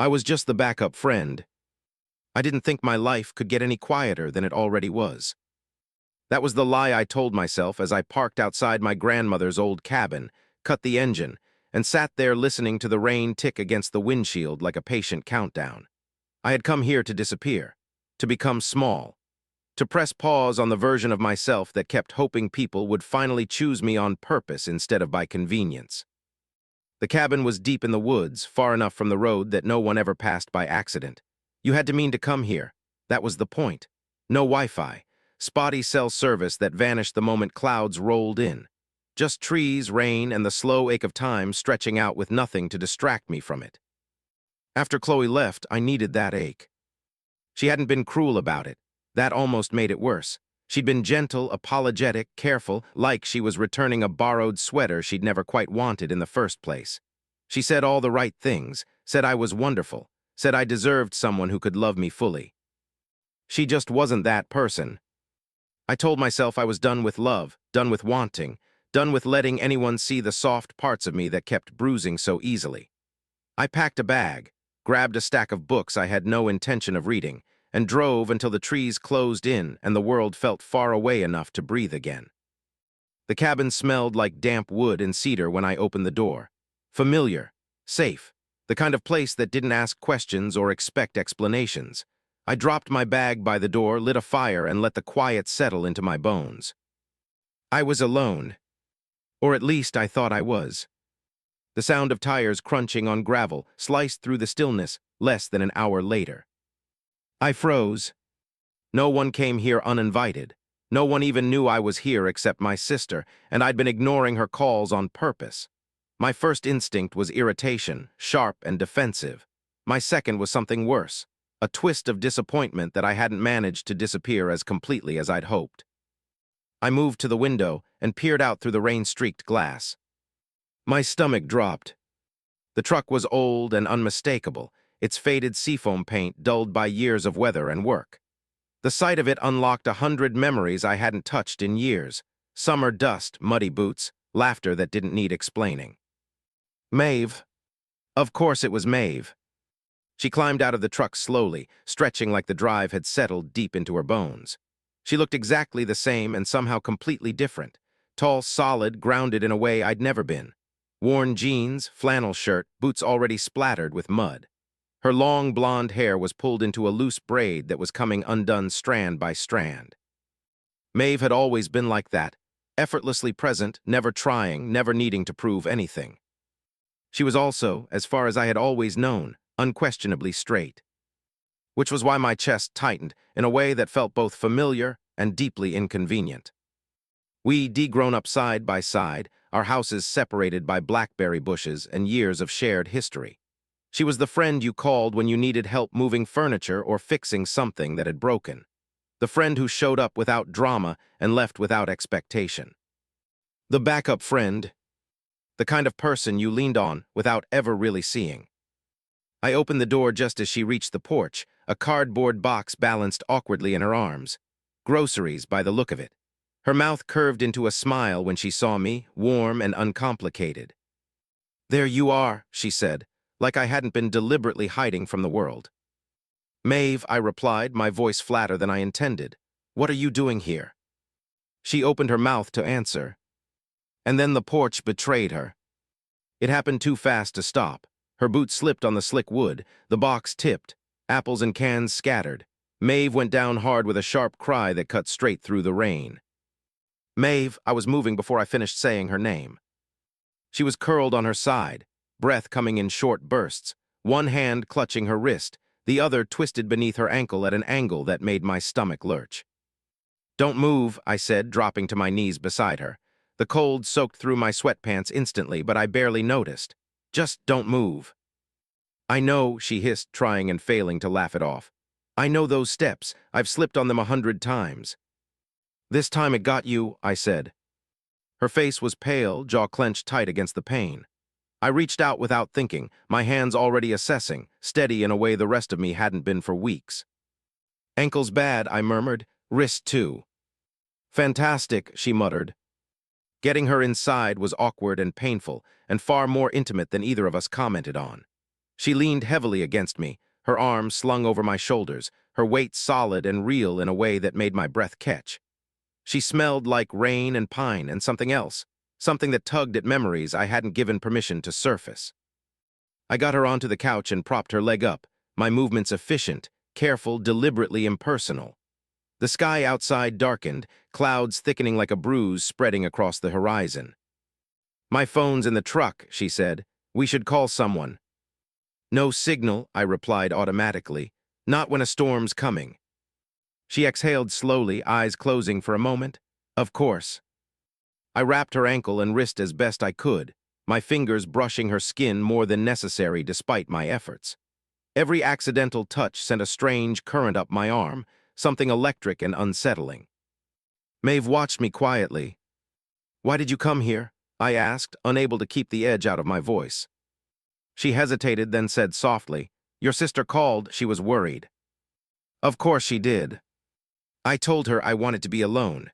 I was just the backup friend. I didn't think my life could get any quieter than it already was. That was the lie I told myself as I parked outside my grandmother's old cabin, cut the engine, and sat there listening to the rain tick against the windshield like a patient countdown. I had come here to disappear, to become small, to press pause on the version of myself that kept hoping people would finally choose me on purpose instead of by convenience. The cabin was deep in the woods, far enough from the road that no one ever passed by accident. You had to mean to come here. That was the point. No Wi-Fi. Spotty cell service that vanished the moment clouds rolled in. Just trees, rain, and the slow ache of time stretching out with nothing to distract me from it. After Chloe left, I needed that ache. She hadn't been cruel about it. That almost made it worse. She'd been gentle, apologetic, careful, like she was returning a borrowed sweater she'd never quite wanted in the first place. She said all the right things, said I was wonderful, said I deserved someone who could love me fully. She just wasn't that person. I told myself I was done with love, done with wanting, done with letting anyone see the soft parts of me that kept bruising so easily. I packed a bag, grabbed a stack of books I had no intention of reading, and drove until the trees closed in and the world felt far away enough to breathe again. The cabin smelled like damp wood and cedar when I opened the door. Familiar, safe, the kind of place that didn't ask questions or expect explanations. I dropped my bag by the door, lit a fire, and let the quiet settle into my bones. I was alone. Or at least I thought I was. The sound of tires crunching on gravel sliced through the stillness less than an hour later. I froze. No one came here uninvited. No one even knew I was here except my sister, and I'd been ignoring her calls on purpose. My first instinct was irritation, sharp and defensive. My second was something worse, a twist of disappointment that I hadn't managed to disappear as completely as I'd hoped. I moved to the window and peered out through the rain-streaked glass. My stomach dropped. The truck was old and unmistakable, its faded seafoam paint dulled by years of weather and work. The sight of it unlocked 100 memories I hadn't touched in years. Summer dust, muddy boots, laughter that didn't need explaining. Maeve. Of course it was Maeve. She climbed out of the truck slowly, stretching like the drive had settled deep into her bones. She looked exactly the same and somehow completely different. Tall, solid, grounded in a way I'd never been. Worn jeans, flannel shirt, boots already splattered with mud. Her long blonde hair was pulled into a loose braid that was coming undone strand by strand. Maeve had always been like that, effortlessly present, never trying, never needing to prove anything. She was also, as far as I had always known, unquestionably straight. Which was why my chest tightened in a way that felt both familiar and deeply inconvenient. We de-grown up side by side, our houses separated by blackberry bushes and years of shared history. She was the friend you called when you needed help moving furniture or fixing something that had broken. The friend who showed up without drama and left without expectation. The backup friend. The kind of person you leaned on without ever really seeing. I opened the door just as she reached the porch, a cardboard box balanced awkwardly in her arms. Groceries, by the look of it. Her mouth curved into a smile when she saw me, warm and uncomplicated. "There you are," she said, like I hadn't been deliberately hiding from the world. "Maeve," I replied, my voice flatter than I intended. "What are you doing here?" She opened her mouth to answer. And then the porch betrayed her. It happened too fast to stop. Her boot slipped on the slick wood, the box tipped, apples and cans scattered. Maeve went down hard with a sharp cry that cut straight through the rain. "Maeve," I was moving before I finished saying her name. She was curled on her side, breath coming in short bursts, one hand clutching her wrist, the other twisted beneath her ankle at an angle that made my stomach lurch. "Don't move," I said, dropping to my knees beside her. The cold soaked through my sweatpants instantly, but I barely noticed. "Just don't move." "I know," she hissed, trying and failing to laugh it off. "I know those steps. I've slipped on them 100 times." "This time it got you," I said. Her face was pale, jaw clenched tight against the pain. I reached out without thinking, my hands already assessing, steady in a way the rest of me hadn't been for weeks. "Ankle's bad," I murmured. "Wrist too." "Fantastic," she muttered. Getting her inside was awkward and painful, and far more intimate than either of us commented on. She leaned heavily against me, her arms slung over my shoulders, her weight solid and real in a way that made my breath catch. She smelled like rain and pine and something else, something that tugged at memories I hadn't given permission to surface. I got her onto the couch and propped her leg up, my movements efficient, careful, deliberately impersonal. The sky outside darkened, clouds thickening like a bruise spreading across the horizon. "My phone's in the truck," she said. "We should call someone." "No signal," I replied automatically. "Not when a storm's coming." She exhaled slowly, eyes closing for a moment. "Of course." I wrapped her ankle and wrist as best I could, my fingers brushing her skin more than necessary despite my efforts. Every accidental touch sent a strange current up my arm, something electric and unsettling. Maeve watched me quietly. "Why did you come here?" I asked, unable to keep the edge out of my voice. She hesitated, then said softly, "Your sister called, she was worried." "Of course she did. I told her I wanted to be alone."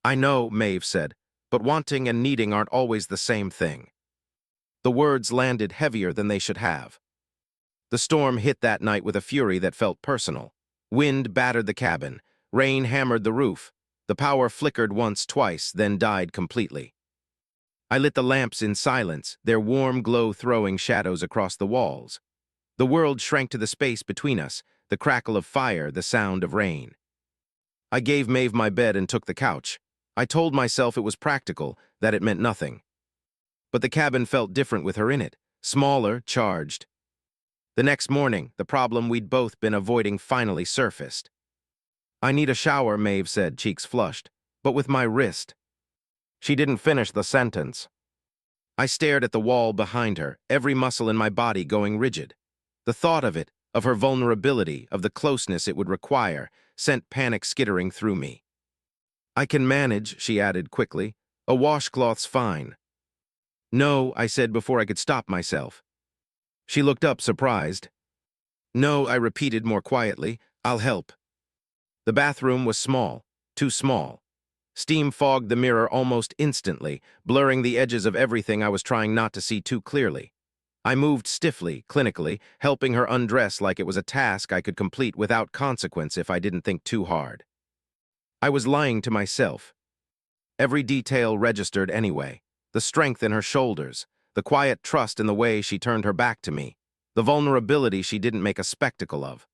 "I know," Maeve said, "but wanting and needing aren't always the same thing." The words landed heavier than they should have. The storm hit that night with a fury that felt personal. Wind battered the cabin. Rain hammered the roof. The power flickered once, twice, then died completely. I lit the lamps in silence, their warm glow throwing shadows across the walls. The world shrank to the space between us, the crackle of fire, the sound of rain. I gave Maeve my bed and took the couch. I told myself it was practical, that it meant nothing. But the cabin felt different with her in it, smaller, charged. The next morning, the problem we'd both been avoiding finally surfaced. "I need a shower," Maeve said, cheeks flushed, "but with my wrist." She didn't finish the sentence. I stared at the wall behind her, every muscle in my body going rigid. The thought of it, of her vulnerability, of the closeness it would require, sent panic skittering through me. "I can manage," she added quickly. "A washcloth's fine." "No," I said before I could stop myself. She looked up, surprised. "No," I repeated more quietly. "I'll help." The bathroom was small, too small. Steam fogged the mirror almost instantly, blurring the edges of everything I was trying not to see too clearly. I moved stiffly, clinically, helping her undress like it was a task I could complete without consequence if I didn't think too hard. I was lying to myself. Every detail registered anyway. The strength in her shoulders, the quiet trust in the way she turned her back to me, the vulnerability she didn't make a spectacle of.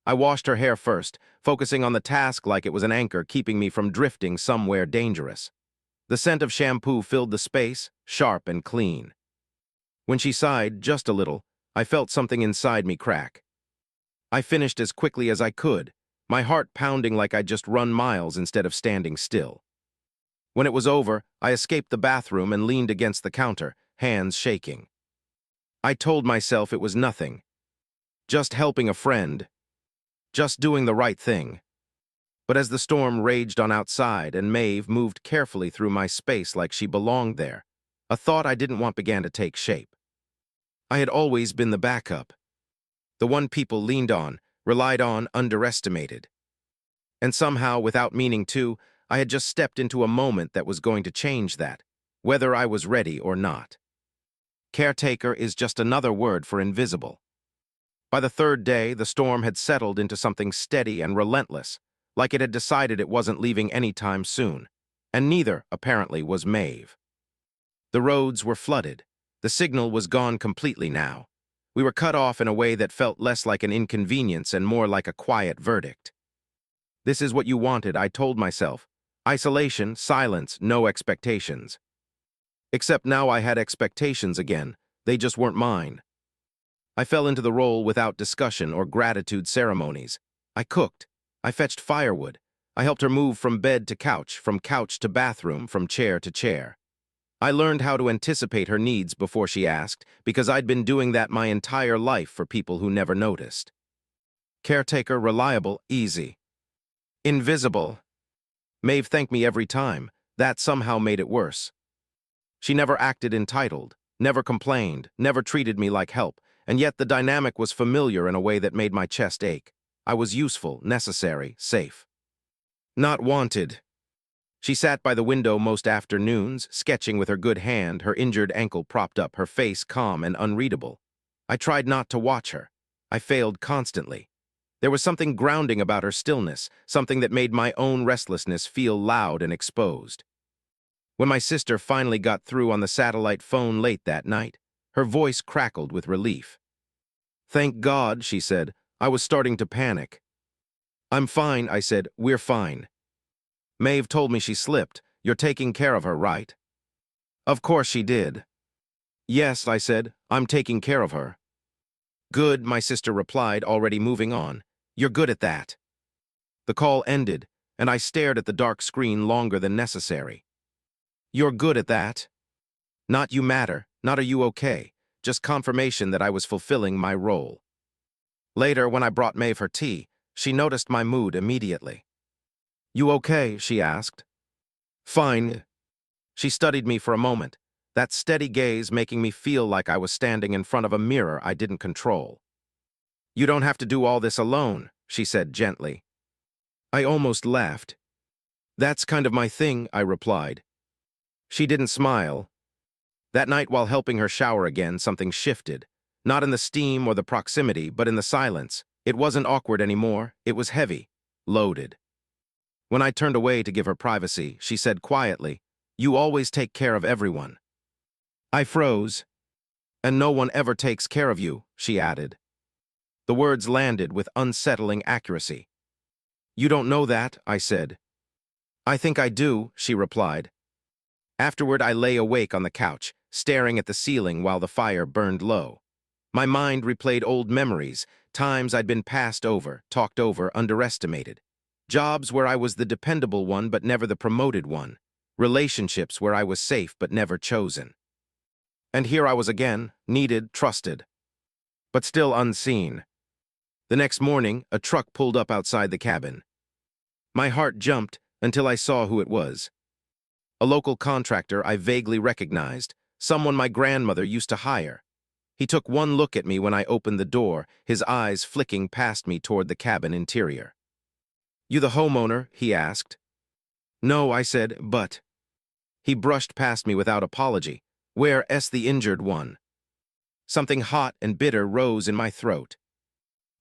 I washed her hair first, focusing on the task like it was an anchor keeping me from drifting somewhere dangerous. The scent of shampoo filled the space, sharp and clean. When she sighed, just a little, I felt something inside me crack. I finished as quickly as I could, my heart pounding like I'd just run miles instead of standing still. When it was over, I escaped the bathroom and leaned against the counter, hands shaking. I told myself it was nothing. Just helping a friend. Just doing the right thing. But as the storm raged on outside and Maeve moved carefully through my space like she belonged there, a thought I didn't want began to take shape. I had always been the backup. The one people leaned on, relied on, underestimated. And somehow, without meaning to, I had just stepped into a moment that was going to change that, whether I was ready or not. Caretaker is just another word for invisible. By the third day, the storm had settled into something steady and relentless, like it had decided it wasn't leaving any time soon. And neither, apparently, was Maeve. The roads were flooded. The signal was gone completely now. We were cut off in a way that felt less like an inconvenience and more like a quiet verdict. This is what you wanted, I told myself. Isolation, silence, no expectations. Except now I had expectations again. They just weren't mine. I fell into the role without discussion or gratitude ceremonies. I cooked. I fetched firewood. I helped her move from bed to couch, from couch to bathroom, from chair to chair. I learned how to anticipate her needs before she asked, because I'd been doing that my entire life for people who never noticed. Caretaker, reliable, easy. Invisible. Maeve thanked me every time. That somehow made it worse. She never acted entitled, never complained, never treated me like help, and yet the dynamic was familiar in a way that made my chest ache. I was useful, necessary, safe. Not wanted. She sat by the window most afternoons, sketching with her good hand, her injured ankle propped up, her face calm and unreadable. I tried not to watch her. I failed constantly. There was something grounding about her stillness, something that made my own restlessness feel loud and exposed. When my sister finally got through on the satellite phone late that night, her voice crackled with relief. "Thank God," she said. "I was starting to panic." "I'm fine," I said. "We're fine." "Maeve told me she slipped. You're taking care of her, right?" "Of course she did." "Yes," I said. "I'm taking care of her." "Good," my sister replied, already moving on. "You're good at that." The call ended, and I stared at the dark screen longer than necessary. "You're good at that?" Not "you matter," not "are you okay," just confirmation that I was fulfilling my role. Later, when I brought Maeve her tea, she noticed my mood immediately. "You okay?" she asked. "Fine." She studied me for a moment, that steady gaze making me feel like I was standing in front of a mirror I didn't control. "You don't have to do all this alone," she said gently. I almost laughed. "That's kind of my thing," I replied. She didn't smile. That night, while helping her shower again, something shifted. Not in the steam or the proximity, but in the silence. It wasn't awkward anymore. It was heavy, loaded. When I turned away to give her privacy, she said quietly, "You always take care of everyone." I froze. "And no one ever takes care of you," she added. The words landed with unsettling accuracy. "You don't know that," I said. "I think I do," she replied. Afterward, I lay awake on the couch, staring at the ceiling while the fire burned low. My mind replayed old memories, times I'd been passed over, talked over, underestimated. Jobs where I was the dependable one but never the promoted one. Relationships where I was safe but never chosen. And here I was again, needed, trusted, but still unseen. The next morning, a truck pulled up outside the cabin. My heart jumped until I saw who it was. A local contractor I vaguely recognized, someone my grandmother used to hire. He took one look at me when I opened the door, his eyes flicking past me toward the cabin interior. "You the homeowner?" he asked. "No," I said, "but—" He brushed past me without apology. "Where's the injured one?" Something hot and bitter rose in my throat.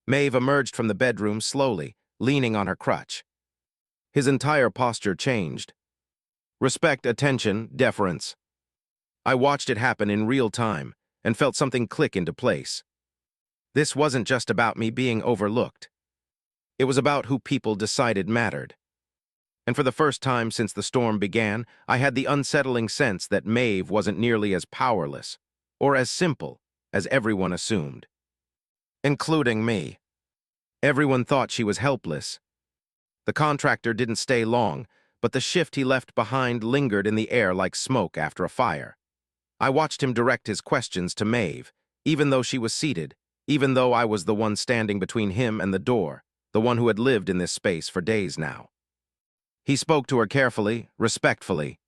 Maeve emerged from the bedroom slowly, leaning on her crutch. His entire posture changed. Respect, attention, deference. I watched it happen in real time and felt something click into place. This wasn't just about me being overlooked. It was about who people decided mattered. And for the first time since the storm began, I had the unsettling sense that Maeve wasn't nearly as powerless or as simple as everyone assumed. Including me. Everyone thought she was helpless. The contractor didn't stay long, but the shift he left behind lingered in the air like smoke after a fire. I watched him direct his questions to Maeve, even though she was seated, even though I was the one standing between him and the door, the one who had lived in this space for days now. He spoke to her carefully, respectfully.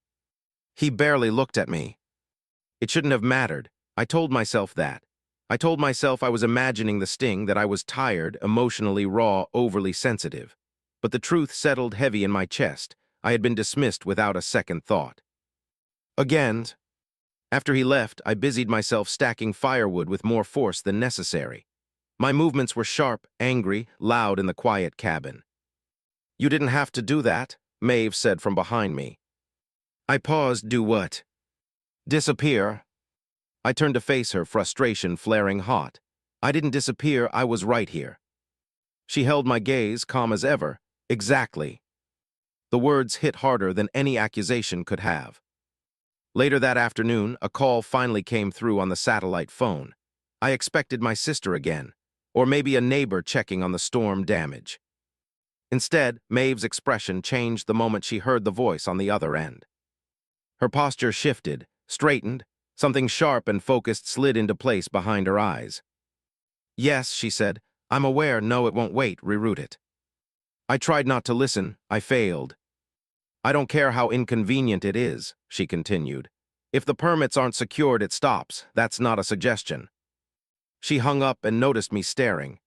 He barely looked at me. It shouldn't have mattered. I told myself that. I told myself I was imagining the sting, that I was tired, emotionally raw, overly sensitive. But the truth settled heavy in my chest. I had been dismissed without a second thought. Again, after he left, I busied myself stacking firewood with more force than necessary. My movements were sharp, angry, loud in the quiet cabin. "You didn't have to do that," Maeve said from behind me. I paused. "Do what?" "Disappear." I turned to face her, frustration flaring hot. "I didn't disappear, I was right here." She held my gaze, calm as ever. "Exactly." The words hit harder than any accusation could have. Later that afternoon, a call finally came through on the satellite phone. I expected my sister again, or maybe a neighbor checking on the storm damage. Instead, Maeve's expression changed the moment she heard the voice on the other end. Her posture shifted, straightened, something sharp and focused slid into place behind her eyes. "Yes," she said. "I'm aware. No, it won't wait. Reroute it." I tried not to listen. I failed. "I don't care how inconvenient it is," she continued. "If the permits aren't secured, it stops. That's not a suggestion." She hung up and noticed me staring.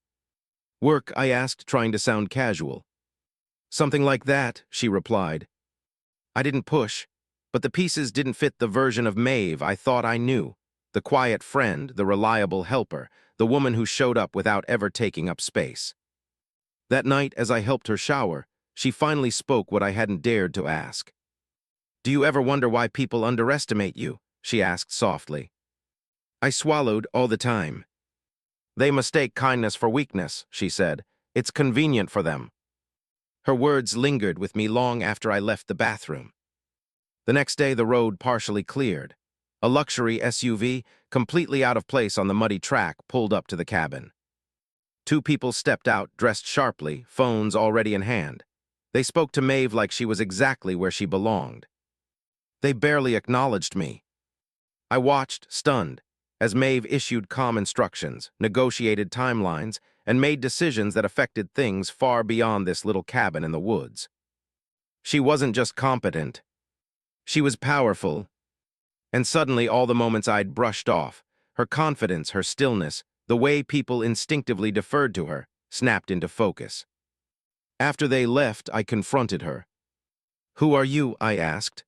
"Work?" I asked, trying to sound casual. "Something like that," she replied. I didn't push, but the pieces didn't fit the version of Maeve I thought I knew. The quiet friend, the reliable helper, the woman who showed up without ever taking up space. That night, as I helped her shower, she finally spoke what I hadn't dared to ask. "Do you ever wonder why people underestimate you?" she asked softly. I swallowed all the time. "They mistake kindness for weakness," she said. "It's convenient for them." Her words lingered with me long after I left the bathroom. The next day, the road partially cleared. A luxury SUV, completely out of place on the muddy track, pulled up to the cabin. Two people stepped out, dressed sharply, phones already in hand. They spoke to Maeve like she was exactly where she belonged. They barely acknowledged me. I watched, stunned, as Maeve issued calm instructions, negotiated timelines, and made decisions that affected things far beyond this little cabin in the woods. She wasn't just competent. She was powerful. And suddenly all the moments I'd brushed off, her confidence, her stillness, the way people instinctively deferred to her, snapped into focus. After they left, I confronted her. "Who are you?" I asked.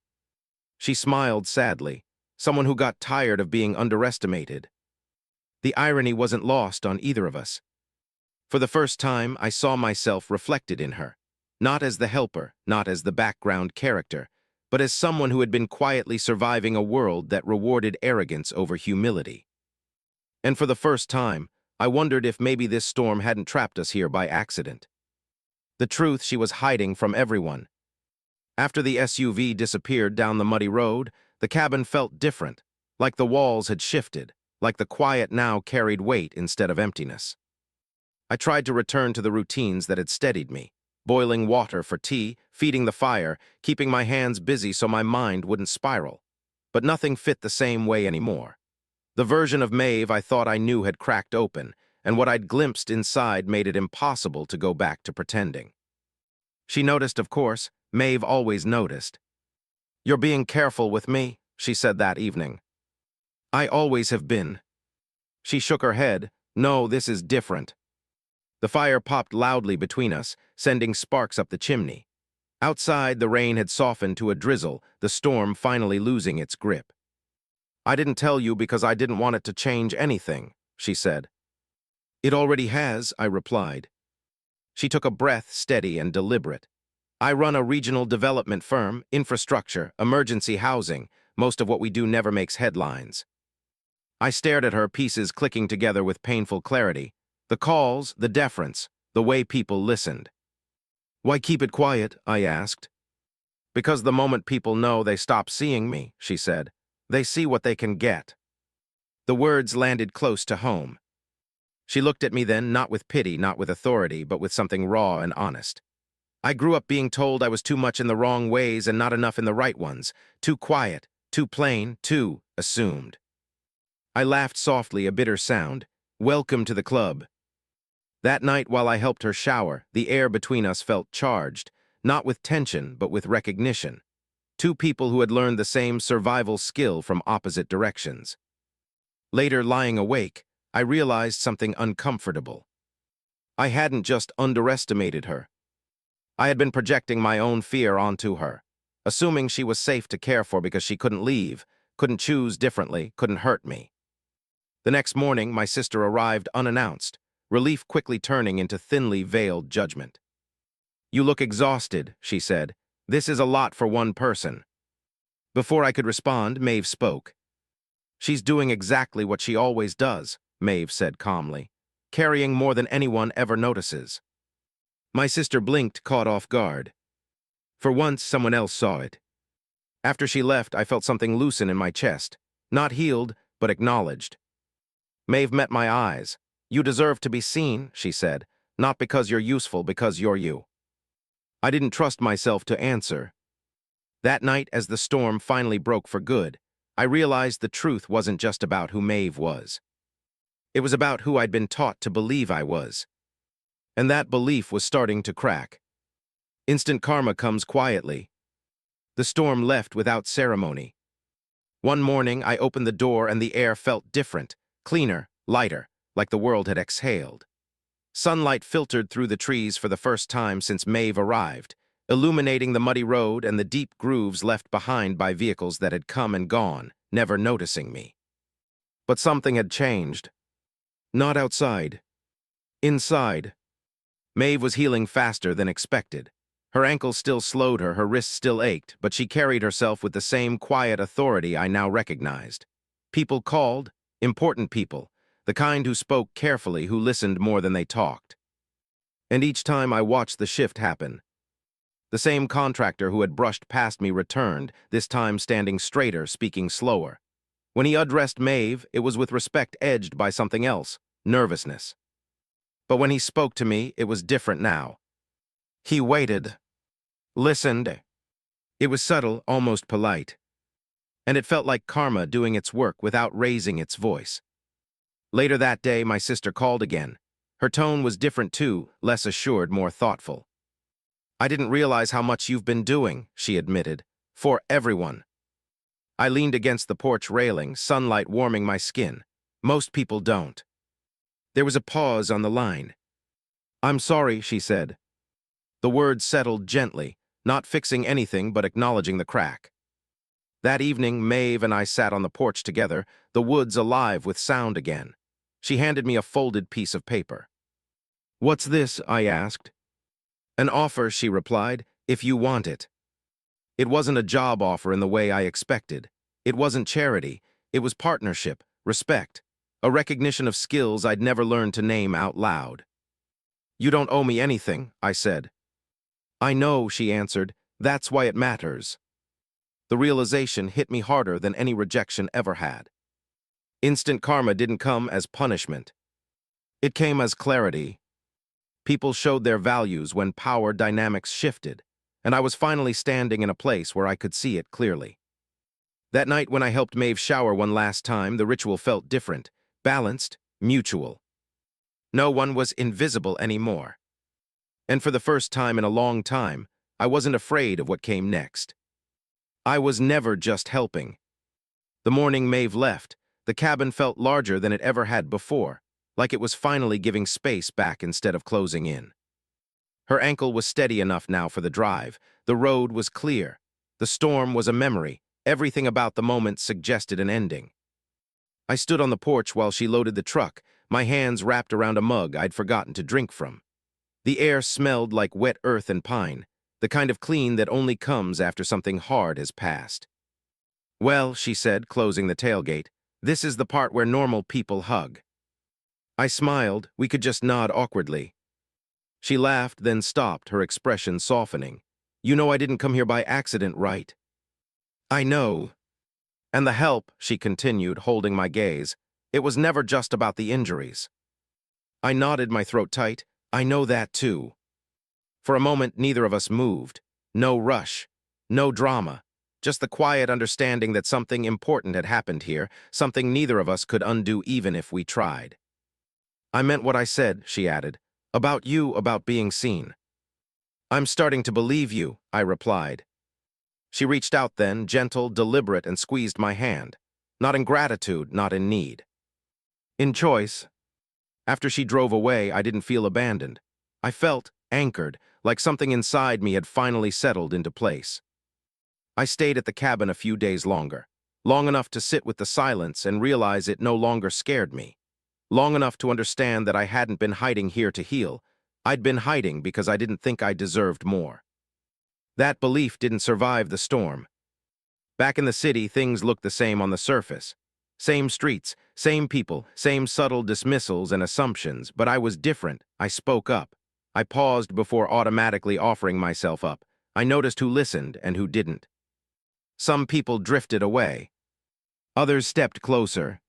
She smiled sadly, someone who got tired of being underestimated. The irony wasn't lost on either of us. For the first time, I saw myself reflected in her, not as the helper, not as the background character, but as someone who had been quietly surviving a world that rewarded arrogance over humility. And for the first time, I wondered if maybe this storm hadn't trapped us here by accident. The truth she was hiding from everyone. After the SUV disappeared down the muddy road, the cabin felt different, like the walls had shifted, like the quiet now carried weight instead of emptiness. I tried to return to the routines that had steadied me, boiling water for tea, feeding the fire, keeping my hands busy so my mind wouldn't spiral. But nothing fit the same way anymore. The version of Maeve I thought I knew had cracked open, and what I'd glimpsed inside made it impossible to go back to pretending. She noticed, of course. Maeve always noticed. "You're being careful with me," she said that evening. "I always have been." She shook her head. "No, this is different." The fire popped loudly between us, sending sparks up the chimney. Outside, the rain had softened to a drizzle, the storm finally losing its grip. "I didn't tell you because I didn't want it to change anything," she said. "It already has," I replied. She took a breath, steady and deliberate. "I run a regional development firm, infrastructure, emergency housing. Most of what we do never makes headlines." I stared at her, pieces clicking together with painful clarity. The calls, the deference, the way people listened. "Why keep it quiet?" I asked. "Because the moment people know, they stop seeing me," she said. "They see what they can get." The words landed close to home. She looked at me then, not with pity, not with authority, but with something raw and honest. "I grew up being told I was too much in the wrong ways and not enough in the right ones, too quiet, too plain, too assumed." I laughed softly, a bitter sound. "Welcome to the club." That night, while I helped her shower, the air between us felt charged, not with tension, but with recognition. Two people who had learned the same survival skill from opposite directions. Later, lying awake, I realized something uncomfortable. I hadn't just underestimated her. I had been projecting my own fear onto her, assuming she was safe to care for because she couldn't leave, couldn't choose differently, couldn't hurt me. The next morning, my sister arrived unannounced, relief quickly turning into thinly veiled judgment. "You look exhausted," she said. "This is a lot for one person." Before I could respond, Maeve spoke. "She's doing exactly what she always does," Maeve said calmly, "carrying more than anyone ever notices." My sister blinked, caught off guard. For once, someone else saw it. After she left, I felt something loosen in my chest, not healed, but acknowledged. Maeve met my eyes. "You deserve to be seen," she said, "not because you're useful, because you're you." I didn't trust myself to answer. That night, as the storm finally broke for good, I realized the truth wasn't just about who Maeve was. It was about who I'd been taught to believe I was. And that belief was starting to crack. Instant karma comes quietly. The storm left without ceremony. One morning, I opened the door and the air felt different, cleaner, lighter, like the world had exhaled. Sunlight filtered through the trees for the first time since Maeve arrived, illuminating the muddy road and the deep grooves left behind by vehicles that had come and gone, never noticing me. But something had changed. Not outside. Inside. Maeve was healing faster than expected. Her ankles still slowed her, her wrists still ached, but she carried herself with the same quiet authority I now recognized. People called, important people, the kind who spoke carefully, who listened more than they talked. And each time I watched the shift happen, the same contractor who had brushed past me returned, this time standing straighter, speaking slower. When he addressed Maeve, it was with respect edged by something else, nervousness. But when he spoke to me, it was different now. He waited, listened. It was subtle, almost polite. And it felt like karma doing its work without raising its voice. Later that day, my sister called again. Her tone was different too, less assured, more thoughtful. "I didn't realize how much you've been doing," she admitted. "For everyone." I leaned against the porch railing, sunlight warming my skin. Most people don't. There was a pause on the line. "I'm sorry," she said. The words settled gently, not fixing anything but acknowledging the crack. That evening, Maeve and I sat on the porch together, the woods alive with sound again. She handed me a folded piece of paper. "What's this?" I asked. "An offer," she replied, "if you want it." It wasn't a job offer in the way I expected. It wasn't charity. It was partnership, respect, a recognition of skills I'd never learned to name out loud. "You don't owe me anything," I said. "I know," she answered. "That's why it matters." The realization hit me harder than any rejection ever had. Instant karma didn't come as punishment. It came as clarity. People showed their values when power dynamics shifted, and I was finally standing in a place where I could see it clearly. That night when I helped Maeve shower one last time, the ritual felt different, balanced, mutual. No one was invisible anymore. And for the first time in a long time, I wasn't afraid of what came next. I was never just helping. The morning Maeve left, the cabin felt larger than it ever had before, like it was finally giving space back instead of closing in. Her ankle was steady enough now for the drive. The road was clear. The storm was a memory. Everything about the moment suggested an ending. I stood on the porch while she loaded the truck, my hands wrapped around a mug I'd forgotten to drink from. The air smelled like wet earth and pine, the kind of clean that only comes after something hard has passed. "Well," she said, closing the tailgate, "this is the part where normal people hug." I smiled. We could just nod awkwardly. She laughed, then stopped, her expression softening. "You know I didn't come here by accident, right?" "I know." "And the help," she continued, holding my gaze, "it was never just about the injuries." I nodded, my throat tight. "I know that too." For a moment, neither of us moved. No rush, no drama, just the quiet understanding that something important had happened here, something neither of us could undo even if we tried. "I meant what I said," she added. "About you, about being seen." "I'm starting to believe you," I replied. She reached out then, gentle, deliberate, and squeezed my hand. Not in gratitude, not in need. In choice. After she drove away, I didn't feel abandoned. I felt anchored, like something inside me had finally settled into place. I stayed at the cabin a few days longer, long enough to sit with the silence and realize it no longer scared me, long enough to understand that I hadn't been hiding here to heal. I'd been hiding because I didn't think I deserved more. That belief didn't survive the storm. Back in the city, things looked the same on the surface. Same streets, same people, same subtle dismissals and assumptions, but I was different. I spoke up. I paused before automatically offering myself up. I noticed who listened and who didn't. Some people drifted away. Others stepped closer.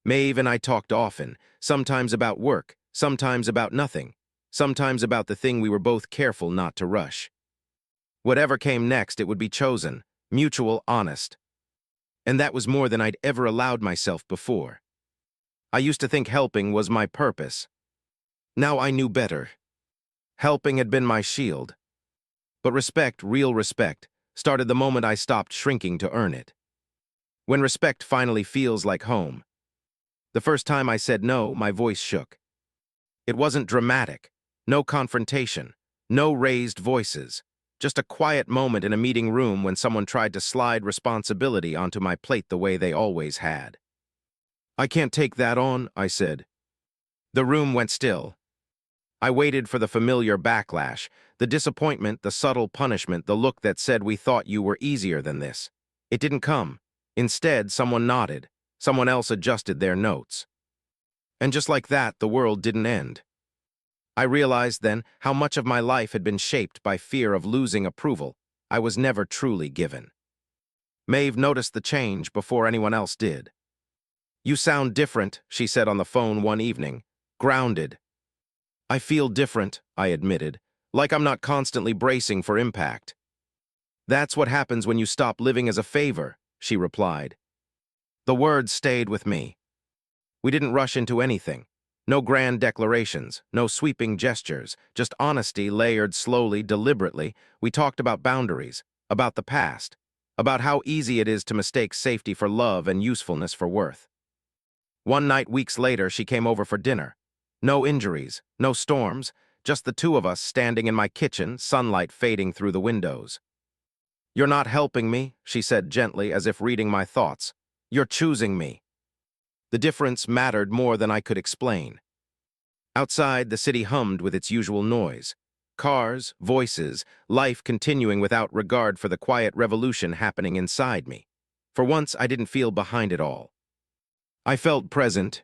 Maeve and I talked often, sometimes about work, sometimes about nothing, sometimes about the thing we were both careful not to rush. Whatever came next, it would be chosen, mutual, honest. And that was more than I'd ever allowed myself before. I used to think helping was my purpose. Now I knew better. Helping had been my shield. But respect, real respect, started the moment I stopped shrinking to earn it. When respect finally feels like home. The first time I said no, my voice shook. It wasn't dramatic, no confrontation, no raised voices, just a quiet moment in a meeting room when someone tried to slide responsibility onto my plate the way they always had. I can't take that on, I said. The room went still. I waited for the familiar backlash, the disappointment, the subtle punishment, the look that said we thought you were easier than this. It didn't come. Instead, someone nodded. Someone else adjusted their notes. And just like that, the world didn't end. I realized then how much of my life had been shaped by fear of losing approval I was never truly given. Maeve noticed the change before anyone else did. You sound different, she said on the phone one evening. Grounded. I feel different, I admitted, like I'm not constantly bracing for impact. That's what happens when you stop living as a favor, she replied. The words stayed with me. We didn't rush into anything. No grand declarations, no sweeping gestures, just honesty layered slowly, deliberately. We talked about boundaries, about the past, about how easy it is to mistake safety for love and usefulness for worth. One night, weeks later, she came over for dinner. No injuries, no storms, just the two of us standing in my kitchen, sunlight fading through the windows. You're not helping me, she said gently, as if reading my thoughts. You're choosing me. The difference mattered more than I could explain. Outside, the city hummed with its usual noise. Cars, voices, life continuing without regard for the quiet revolution happening inside me. For once, I didn't feel behind it all. I felt present.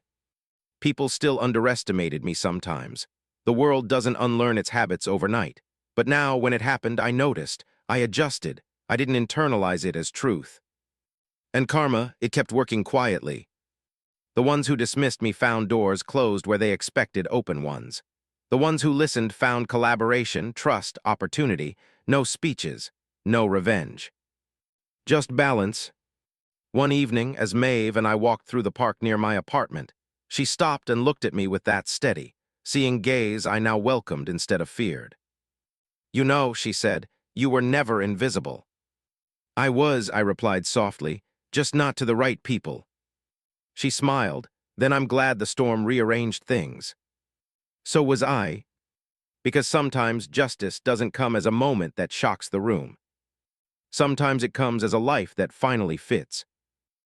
People still underestimated me sometimes. The world doesn't unlearn its habits overnight. But now, when it happened, I noticed. I adjusted. I didn't internalize it as truth. And karma, it kept working quietly. The ones who dismissed me found doors closed where they expected open ones. The ones who listened found collaboration, trust, opportunity, no speeches, no revenge. Just balance. One evening, as Maeve and I walked through the park near my apartment, she stopped and looked at me with that steady, seeing gaze I now welcomed instead of feared. You know, she said, you were never invisible. I was, I replied softly, just not to the right people. She smiled. Then I'm glad the storm rearranged things. So was I, because sometimes justice doesn't come as a moment that shocks the room. Sometimes it comes as a life that finally fits.